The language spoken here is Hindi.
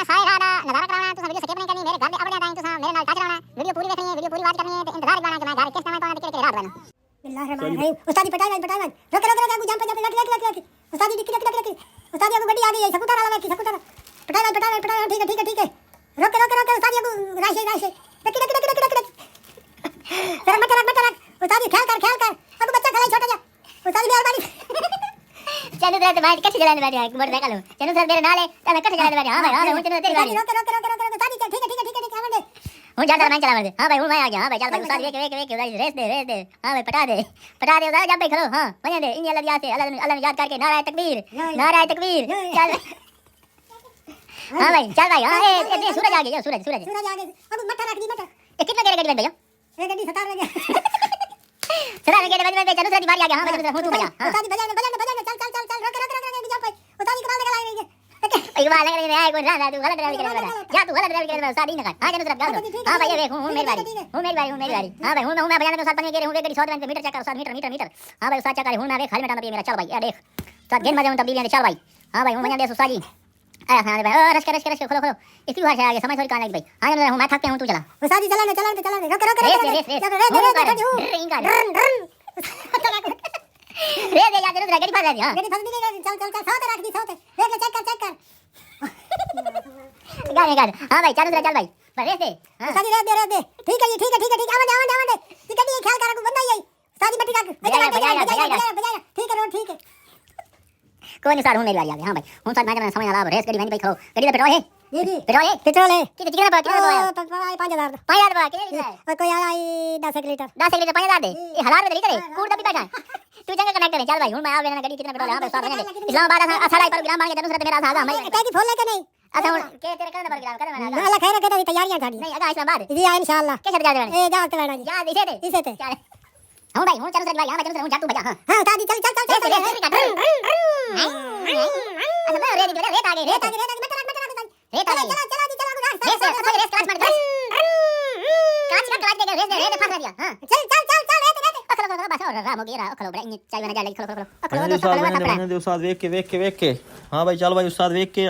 ना सारे रात नजारा कराना तो वीडियो स्किप नहीं करनी मेरे घर पे अपने टाइम तो मेरे नाल टच रहना वीडियो पूरी देखनी है वीडियो पूरी बात करनी है तो इंतजार करना कि मैं घर किस समय तो टिकट रात बनो बिस्मिल्लाहिर्रहमानिर्रहीम उस्ताद जी पटाई रुक आगू जंप लग उस्ताद जी डिक्की लग उस्ताद जी आगू गाड़ी आ गई है स्कूटर वाला की स्कूटर पटाई ठीक है रुक उस्ताद जी आगू राशे रख जरा मत रख उस्ताद जी ख्याल कर आगू बच्चा खलाई छोटा जा उस्ताद जी मेहरबानी चलो तेरे भाई कैसे चलाने बैठे हैं मोटर साइकिल चलो सर तेरे नाले चल कैसे चलाने बैठे हां भाई हूं तेरे तेरी गाड़ी रुक उस्ताद जी ठीक है आवन दे हूं जा मैं चला दे हां भाई हूं मैं आ गया हां भाई चल भाई उस्ताद एक रेस दे हां भाई पटा दे उस्ताद जब भाई खड़ो हां बजा दे इन अल्लाह से अल्लाह ने याद करके नारा तकबीर चल हां भाई चल भाई हां ये सूरज आ गया सूरज आ गया अब मट्ठा रख दी मट्ठा ये कितना गाड़ी भैया ये गाड़ी 17 लगे 17 लगे बज चलो सर बारी आ गया हां भाई हूं तू भैया उस्ताद जी बजा चल रुक जा भाई उस्ताद जी कमाल लगा लेंगे एक बार लग रहा है कोई रात तू गलत ड्राइविंग कर रहा है या तू गलत ड्राइविंग कर रहा है शादी न कर हां चलो तरफ हां भाई देख हूं मेरी बारी हां भाई हूं मैं बजाने के साथ बने के हूं गाड़ी 100 मीटर चेक कर 100 मीटर हां भाई उस्ताद चेक कर हूं ना देख खाली में मेरा चल भाई ये देख उस्ताद गेंद बजाऊं तब्दीली चल भाई हां भाई हूं बजा दे उस्ताद जी आया हां भाई रश खोलो इसी बार से आगे समय थोड़ी कहां लगी भाई हां मैं थक गया हूं तू चला उस्ताद जी चला रे दे यार जरूर गाड़ी फंस गई हां गाड़ी फंस गई चल साथ रख दी साथ चेक कर गाड़ी हां भाई चल भाई रेस दे हां सादी रेस दे ठीक है आवन दे गाड़ी ख्याल कर बंदा ही सादी बट्टी रख बजा ठीक है ठीक है कोई नहीं सर हूं मेरी बारी आ गई हां भाई हूं सर मैं समय ना रेस गाड़ी भाई खड़ो गाड़ी पे पेट्रोल है जी पेट्रोल है कितना 5000 कितने और कोई आया 10 लीटर 5000 दे ये हजार में करे कूड़ दबी बैठा तू जगह कनेक्ट करे चल भाई हूं मैं आ गाड़ी कितना पेट्रोल है हां भाई साथ बने इस्लामाबाद असाड़ा पर ग्राम मांगे जरूर मेरा आधा मैं की फोन लेके नहीं अच्छा के तेरे करने पर ग्राम करे मैं अल्लाह खैर करे तैयारियां थाड़ी नहीं अगा इस्लामाबाद जी इंशाल्लाह कैसे जा रहे ए जा चलाना जी जा इसे थे हां भाई हूं चल भाई हां चल हूं जा तू बजा हां दादी चल अच्छा मैं रेडी रेत आ गई मत चला रेस क्लास मत कांच का क्लास देके रेस फंसा दिया हां चल रेत अखलो बस और राम हो गया अखलो बड़ा चाय बना जा ले खलो उस्ताद देख के हां भाई चल भाई उस्ताद देख के